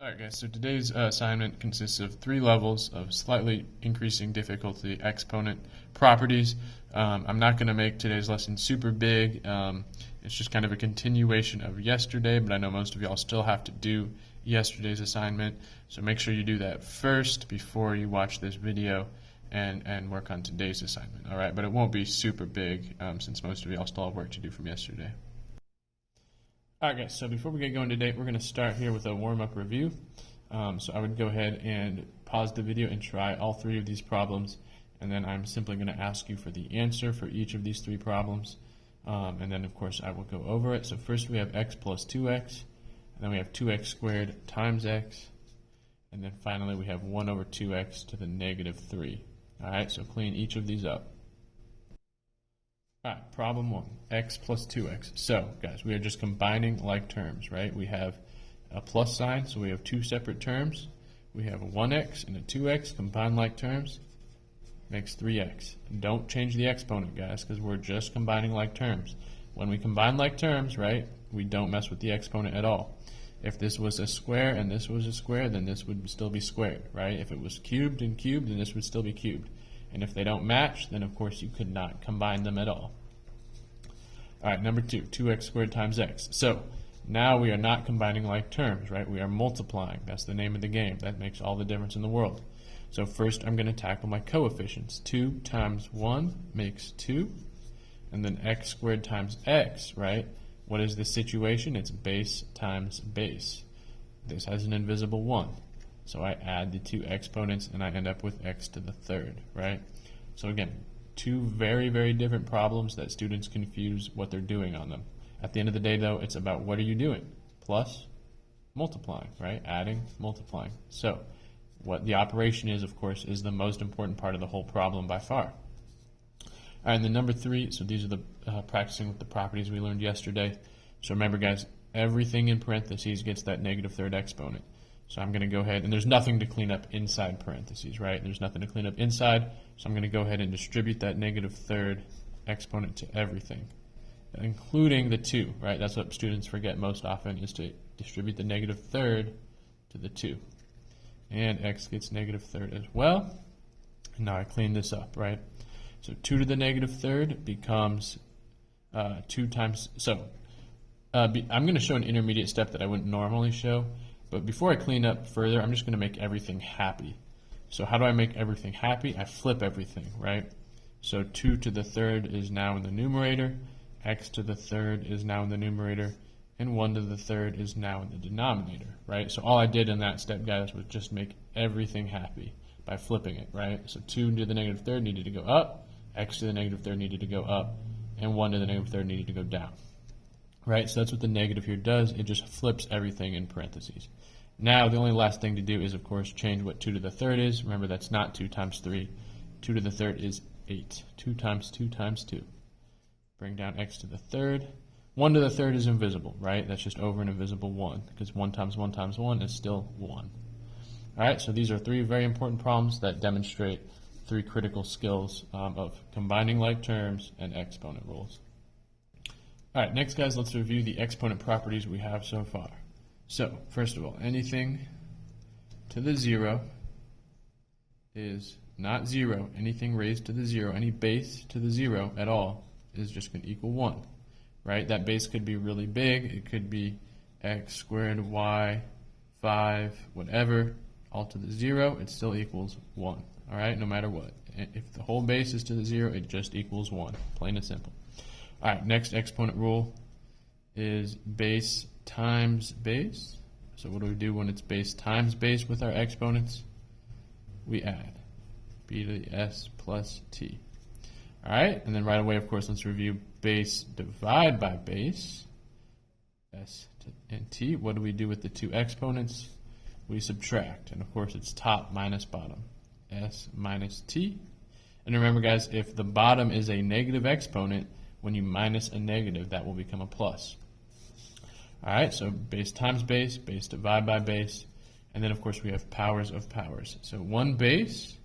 Alright guys, so today's assignment consists of 3 levels of slightly increasing difficulty exponent properties. I'm not going to make today's lesson super big. It's just kind of a continuation of yesterday, but I know most of y'all still have to do yesterday's assignment. So make sure you do that first before you watch this video and work on today's assignment. Alright, but it won't be super big since most of y'all still have work to do from yesterday. Alright guys, so before we get going today, we're going to start here with a warm-up review. So I would go ahead and pause the video and try all 3 of these problems, and then I'm simply going to ask you for the answer for each of these 3 problems, and then of course I will go over it. So first we have x plus 2x, and then we have 2x squared times x, and then finally we have 1 over 2x to the negative 3. Alright, so clean each of these up. Alright, problem 1, x plus 2x. So, guys, we are just combining like terms, right? We have a plus sign, so we have 2 separate terms. We have a 1x and a 2x, combine like terms, makes 3x. Don't change the exponent, guys, because we're just combining like terms. When we combine like terms, right, we don't mess with the exponent at all. If this was a square and this was a square, then this would still be squared, right? If it was cubed and cubed, then this would still be cubed. And if they don't match, then of course you could not combine them at all. Alright, number 2, 2x squared times x. So, now we are not combining like terms, right? We are multiplying. That's the name of the game. That makes all the difference in the world. So first I'm going to tackle my coefficients. 2 times 1 makes 2. And then x squared times x, right? What is the situation? It's base times base. This has an invisible 1. So I add the 2 exponents and I end up with x to the 3rd, right? So again, 2 very, very different problems that students confuse what they're doing on them. At the end of the day, though, it's about what are you doing? Plus, multiplying, right? Adding, multiplying. So what the operation is, of course, is the most important part of the whole problem by far. All right, and then number 3, so these are the practicing with the properties we learned yesterday. So remember, guys, everything in parentheses gets that negative 3rd exponent. So I'm going to go ahead, and there's nothing to clean up inside parentheses, right? There's nothing to clean up inside, so I'm going to go ahead and distribute that negative 3rd exponent to everything, including the 2, right? That's what students forget most often, is to distribute the negative 3rd to the 2. And x gets negative 3rd as well. And now I clean this up, right? So 2 to the negative 3rd becomes 2 times, so I'm going to show an intermediate step that I wouldn't normally show. But before I clean up further, I'm just going to make everything happy. So how do I make everything happy? I flip everything, right? So 2 to the 3rd is now in the numerator, x to the 3rd is now in the numerator, and 1 to the 3rd is now in the denominator, right? So all I did in that step, guys, was just make everything happy by flipping it, right? So 2 to the negative 3rd needed to go up, x to the negative 3rd needed to go up, and 1 to the negative 3rd needed to go down. Right, so that's what the negative here does. It just flips everything in parentheses. Now, the only last thing to do is, of course, change what 2 to the 3rd is. Remember, that's not 2 times 3. 2 to the 3rd is 8. 2 times 2 times 2. Bring down x to the 3rd. 1 to the 3rd is invisible, right? That's just over an invisible 1, because 1 times 1 times 1 is still 1. All right, so these are 3 very important problems that demonstrate 3 critical skills of combining like terms and exponent rules. Alright, next guys, let's review the exponent properties we have so far. So, first of all, anything to the 0 is not 0. Anything raised to the 0, any base to the 0 at all is just going to equal 1. Right? That base could be really big. It could be x squared, y, 5, whatever, all to the 0. It still equals 1. Alright, no matter what. If the whole base is to the 0, it just equals 1. Plain and simple. Alright, next exponent rule is base times base. So what do we do when it's base times base with our exponents? We add b to the s plus t. Alright, and then right away, of course, let's review base divide by base, s and t. What do we do with the 2 exponents? We subtract, and of course it's top minus bottom, s minus t. And remember, guys, if the bottom is a negative exponent, when you minus a negative, that will become a plus. Alright, so base times base, base divide by base, and then of course we have powers of powers. So 1 base,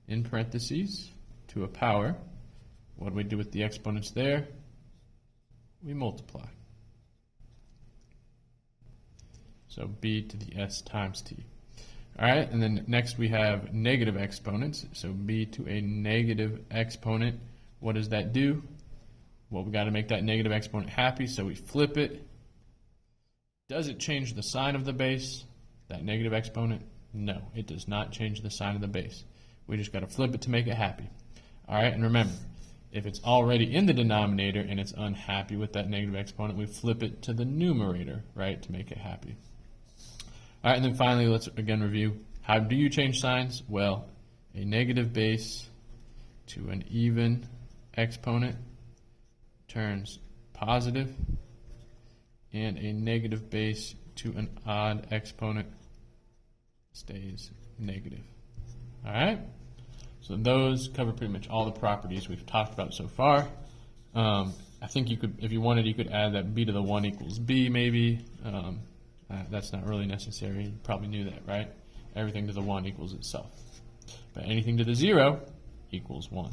in parentheses, to a power. What do we do with the exponents there? We multiply. So b to the s times t. All right, and then next we have negative exponents. So b to a negative exponent. What does that do? Well, we got to make that negative exponent happy, so we flip it. Does it change the sign of the base, that negative exponent? No, it does not change the sign of the base. We just got to flip it to make it happy. All right, and remember, if it's already in the denominator and it's unhappy with that negative exponent, we flip it to the numerator, right, to make it happy. All right, and then finally, let's again review. How do you change signs? Well, a negative base to an even exponent turns positive, and a negative base to an odd exponent stays negative. All right? So those cover pretty much all the properties we've talked about so far. I think you could, if you wanted, you could add that b to the 1 equals b maybe. That's not really necessary. You probably knew that, right? Everything to the 1 equals itself. But anything to the 0 equals 1.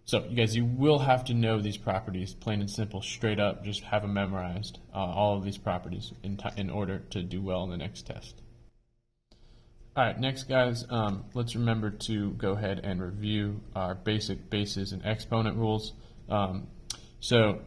So, you guys, you will have to know these properties, plain and simple, straight up. Just have them memorized, all of these properties, in order to do well in the next test. All right, next, guys, let's remember to go ahead and review our basic bases and exponent rules. So,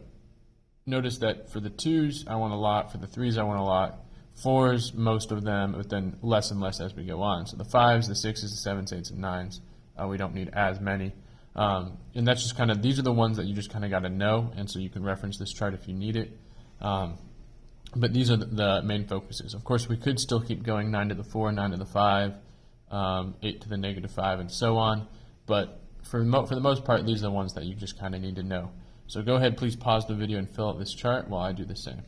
notice that for the 2's, I want a lot. For the 3's, I want a lot. 4's, most of them, but then less and less as we go on. So the 5's, the 6's, the 7's, 8's, and 9's, we don't need as many. And that's just kind of, these are the ones that you just kind of got to know, and so you can reference this chart if you need it. But these are the main focuses. Of course, we could still keep going 9 to the 4, 9 to the 5, 8 to the negative 5, and so on. But for the most part, these are the ones that you just kind of need to know. So go ahead, please pause the video and fill out this chart while I do the same.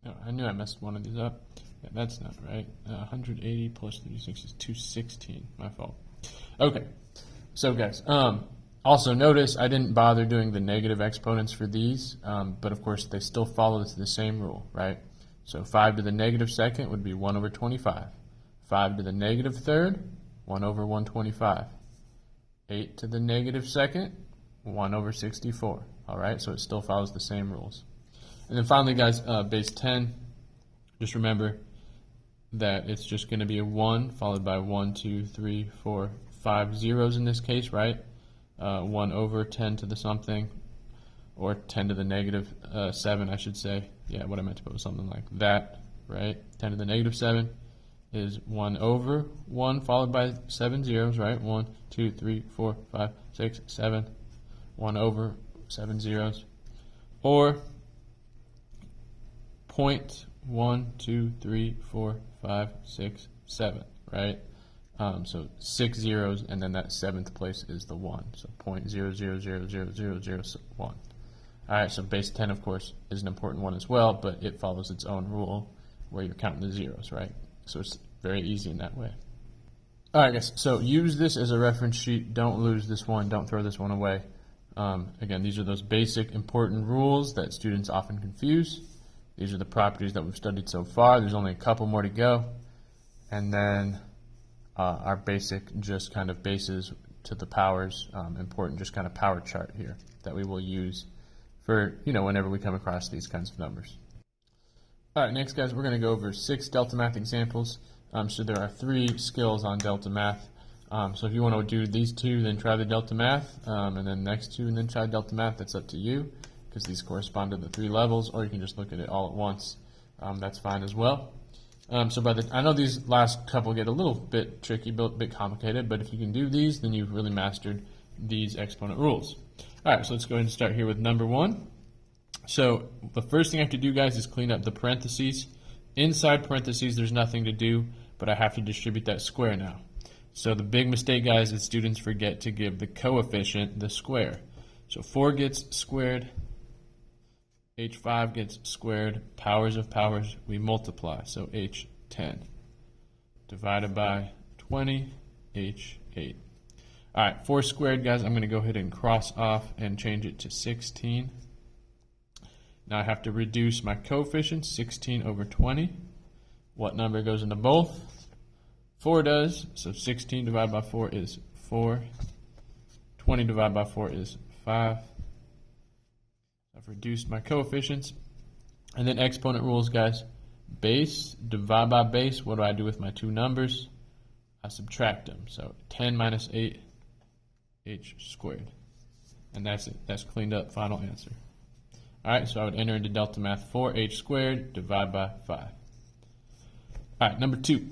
Oh, I knew I messed one of these up. Yeah, that's not right. 180 plus 36 is 216. My fault. Okay. So, guys, also notice I didn't bother doing the negative exponents for these, but of course they still follow the same rule, right? So 5 to the negative second would be 1 over 25. 5 to the negative third, 1 over 125. 8 to the negative second, 1 over 64. All right, so it still follows the same rules. And then finally, guys, base 10, just remember that it's just going to be a 1 followed by 1, 2, 3, 4, 5 zeros in this case, right? 1 over 10 to the something, or 10 to the negative 7, I should say. Yeah, what I meant to put was something like that, right? 10 to the negative 7 is 1 over 1 followed by 7 zeros, right? 1, 2, 3, 4, 5, 6, 7. 1 over 7 zeros. Or 0.1, 2, 3, 4, 5, 6, 7, right? So 6 zeros, and then that 7th place is the 1. So 0.00000001. All right, so base 10, of course, is an important one as well, but it follows its own rule where you're counting the zeros, right? So it's very easy in that way. All right, guys, so use this as a reference sheet. Don't lose this one. Don't throw this one away. Again, these are those basic important rules that students often confuse. These are the properties that we've studied so far. There's only a couple more to go. And then our basic just kind of bases to the powers, important just kind of power chart here that we will use for, whenever we come across these kinds of numbers. All right, next, guys, we're going to go over 6 Delta Math examples. So there are 3 skills on Delta Math. So if you want to do these 2, then try the Delta Math, and then the next 2, and then try Delta Math. That's up to you, because these correspond to the 3 levels, or you can just look at it all at once. That's fine as well. So I know these last couple get a little bit tricky, a bit complicated, but if you can do these, then you've really mastered these exponent rules. All right, so let's go ahead and start here with number 1. So the first thing I have to do, guys, is clean up the parentheses. Inside parentheses, there's nothing to do, but I have to distribute that square now. So the big mistake, guys, is students forget to give the coefficient the square. So 4 gets squared, h5 gets squared, powers of powers, we multiply. So h10 divided by 20, h8. All right, 4 squared, guys, I'm going to go ahead and cross off and change it to 16. Now I have to reduce my coefficients, 16 over 20. What number goes into both? 4 does, so 16 divided by 4 is 4. 20 divided by 4 is 5. I've reduced my coefficients. And then exponent rules, guys. Base, divide by base. What do I do with my 2 numbers? I subtract them. So 10 minus 8, h squared. And that's it. That's cleaned up. Final answer. All right, so I would enter into Delta Math 4h squared, divide by 5. All right, number 2.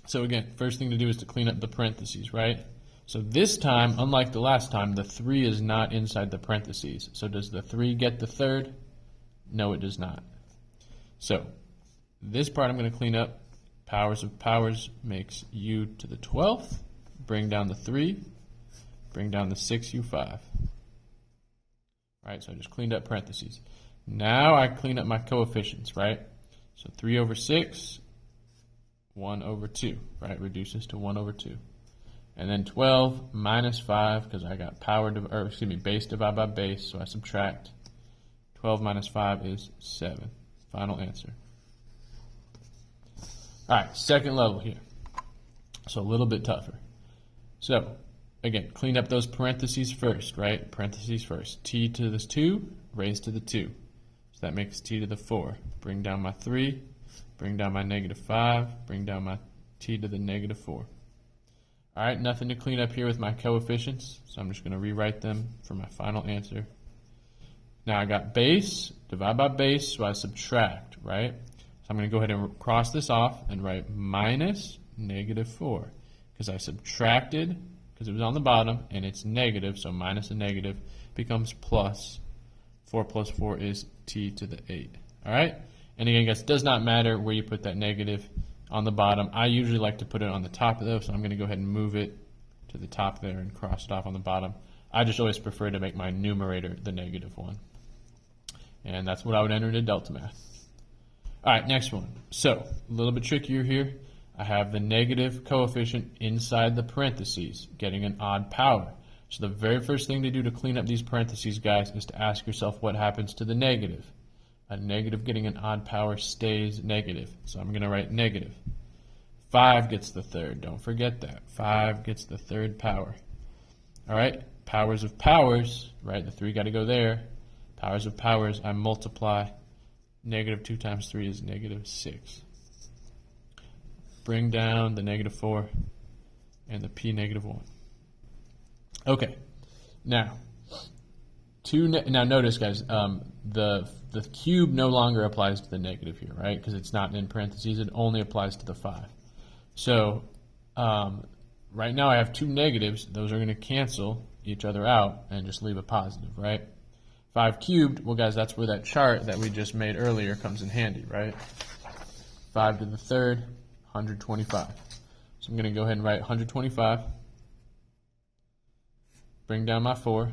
So again, first thing to do is to clean up the parentheses, right? So this time, unlike the last time, the 3 is not inside the parentheses. So does the 3 get the third? No, it does not. So this part I'm going to clean up. Powers of powers makes u to the 12th. Bring down the 3. Bring down the 6u5. Right, so I just cleaned up parentheses. Now I clean up my coefficients, right? So 3 over 6, 1 over 2, right? Reduces to 1 over 2. And then 12 minus 5, because I got base divided by base, so I subtract. 12 minus 5 is 7. Final answer. All right, second level here. So a little bit tougher. So again, clean up those parentheses first, right? Parentheses first. T to the 2, raised to the 2. So that makes t to the 4. Bring down my 3, bring down my negative 5, bring down my t to the negative 4. All right, nothing to clean up here with my coefficients, so I'm just going to rewrite them for my final answer. Now I got base, divide by base, so I subtract, right? So I'm going to go ahead and cross this off and write minus negative 4, because I subtracted, because it was on the bottom, and it's negative, so minus a negative becomes plus. 4 plus 4 is t to the 8. All right? And again, guys, it does not matter where you put that negative on the bottom. I usually like to put it on the top of those, so I'm going to go ahead and move it to the top there and cross it off on the bottom. I just always prefer to make my numerator the negative one. And that's what I would enter into Delta Math. All right, next one. So, a little bit trickier here. I have the negative coefficient inside the parentheses, getting an odd power. So the very first thing to do to clean up these parentheses, guys, is to ask yourself what happens to the negative. A negative getting an odd power stays negative. So I'm going to write negative. 5 gets the third. Don't forget that. 5 gets the third power. All right, powers of powers, right? The 3 got to go there. Powers of powers, I multiply. Negative 2 times 3 is negative 6. Bring down the negative 4 and the p negative 1. Okay, now notice, guys, the cube no longer applies to the negative here, right? Because it's not in parentheses, it only applies to the 5. So right now I have 2 negatives. Those are going to cancel each other out and just leave a positive, right? 5 cubed, well, guys, that's where that chart that we just made earlier comes in handy, right? 5 to the third, 125. So I'm going to go ahead and write 125. Bring down my 4.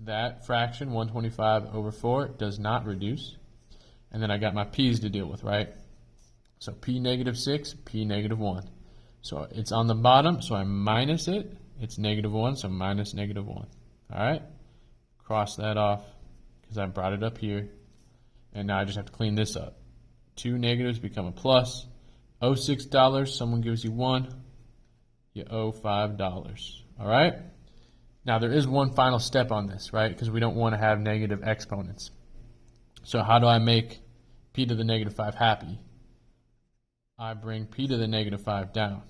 That fraction, 125 over 4, does not reduce. And then I got my p's to deal with, right? So p negative 6, p negative 1. So it's on the bottom, so I minus it. It's negative 1, so minus negative 1. All right? Cross that off because I brought it up here. And now I just have to clean this up. 2 negatives become a plus. $06, someone gives you 1. you owe $5. All right? Now, there is one final step on this, right? Because we don't want to have negative exponents. So how do I make p to the negative 5 happy? I bring p to the negative 5 down.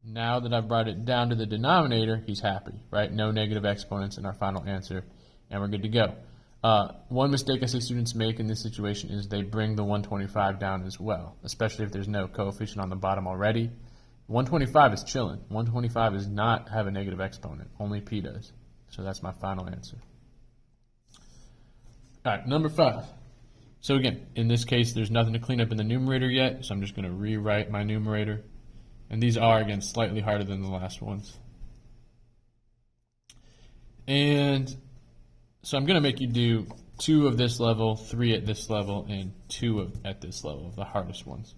Now that I've brought it down to the denominator, he's happy, right? No negative exponents in our final answer, and we're good to go. One mistake I see students make in this situation is they bring the 125 down as well, especially if there's no coefficient on the bottom already. 125 is chilling. 125 does not have a negative exponent. Only p does. So that's my final answer. All right, number 5. So again, in this case, there's nothing to clean up in the numerator yet, so I'm just going to rewrite my numerator. And these are, again, slightly harder than the last ones. And so I'm going to make you do 2 of this level, 3 at this level, and 2 at this level, the hardest ones.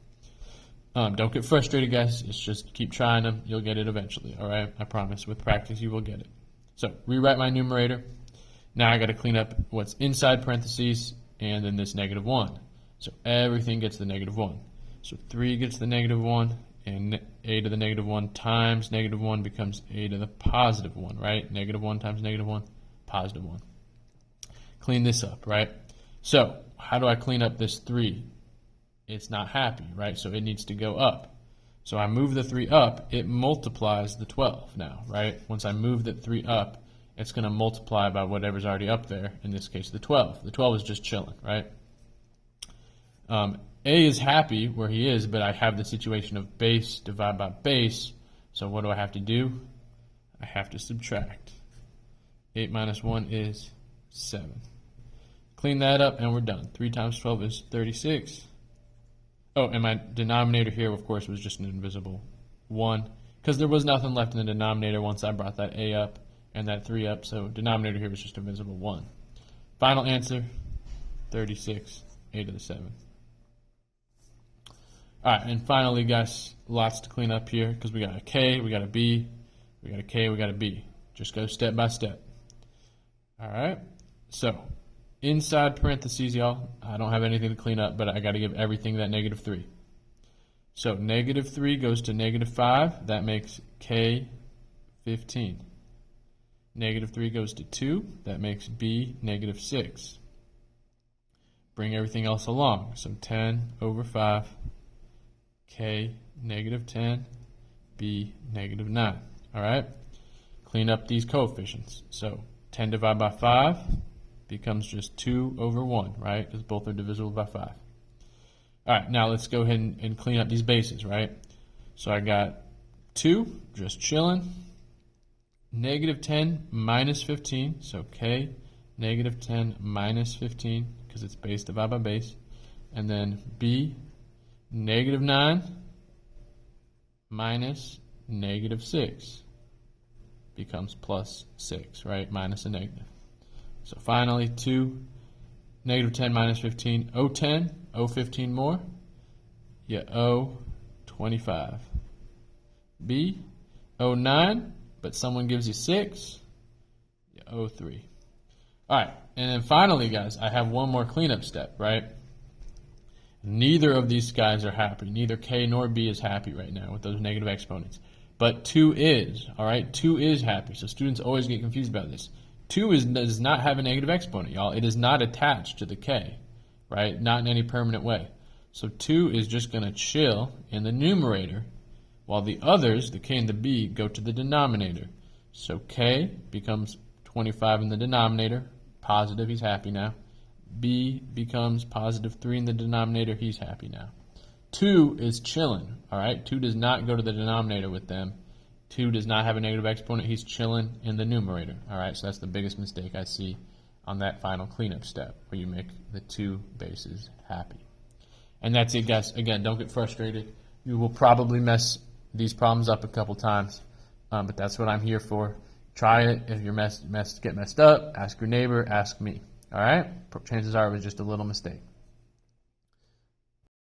Don't get frustrated, guys. It's just keep trying them. You'll get it eventually, all right? I promise. With practice, you will get it. So rewrite my numerator. Now I got to clean up what's inside parentheses and then this negative 1. So everything gets the negative 1. So 3 gets the negative 1, and a to the negative 1 times negative 1 becomes a to the positive 1, right? Negative 1 times negative 1, positive 1. Clean this up, right? So how do I clean up this 3? It's not happy, right? So it needs to go up. So I move the 3 up, it multiplies the 12 now, right? Once I move the 3 up, it's going to multiply by whatever's already up there, in this case the 12. The 12 is just chilling, right? A is happy where he is, but I have the situation of base divided by base, so what do I have to do? I have to subtract. 8 minus 1 is 7. Clean that up and we're done. 3 times 12 is 36. Oh, and my denominator here, of course, was just an invisible 1, because there was nothing left in the denominator once I brought that a up and that 3 up, so denominator here was just a visible 1. Final answer, 36, a to the 7. All right, and finally, guys, lots to clean up here, because we got a k, we got a b, we got a k, we got a b. Just go step by step. All right, so inside parentheses, y'all, I don't have anything to clean up, but I got to give everything that negative 3. So negative 3 goes to negative 5. That makes k 15. Negative 3 goes to 2. That makes b negative 6. Bring everything else along. So 10 over 5, k negative 10, b negative 9. All right? Clean up these coefficients. So 10 divided by 5 becomes just 2 over 1, right? Because both are divisible by 5. All right, now let's go ahead and clean up these bases, right? So I got 2, just chilling. Negative 10 minus 15, so k negative 10 minus 15, because it's base divided by base. And then b negative 9 minus negative 6 becomes plus 6, right? Minus a negative. So finally, 2, negative 10 minus 15, owe 10, owe 15 more, you owe 25. B, owe 9, but someone gives you 6, you owe 3. All right, and then finally, guys, I have one more cleanup step, right? Neither of these guys are happy. Neither k nor b is happy right now with those negative exponents. But 2 is, all right? 2 is happy, so students always get confused about this. 2 does not have a negative exponent, y'all. It is not attached to the k, right? Not in any permanent way. So 2 is just going to chill in the numerator, while the others, the k and the b, go to the denominator. So k becomes 25 in the denominator, positive, he's happy now. B becomes positive 3 in the denominator, he's happy now. 2 is chilling, all right? 2 does not go to the denominator with them. 2 does not have a negative exponent. He's chilling in the numerator. All right, so that's the biggest mistake I see on that final cleanup step, where you make the 2 bases happy. And that's it, guys. Again, don't get frustrated. You will probably mess these problems up a couple times, but that's what I'm here for. Try it. If you get messed up, ask your neighbor, ask me. All right? Chances are it was just a little mistake.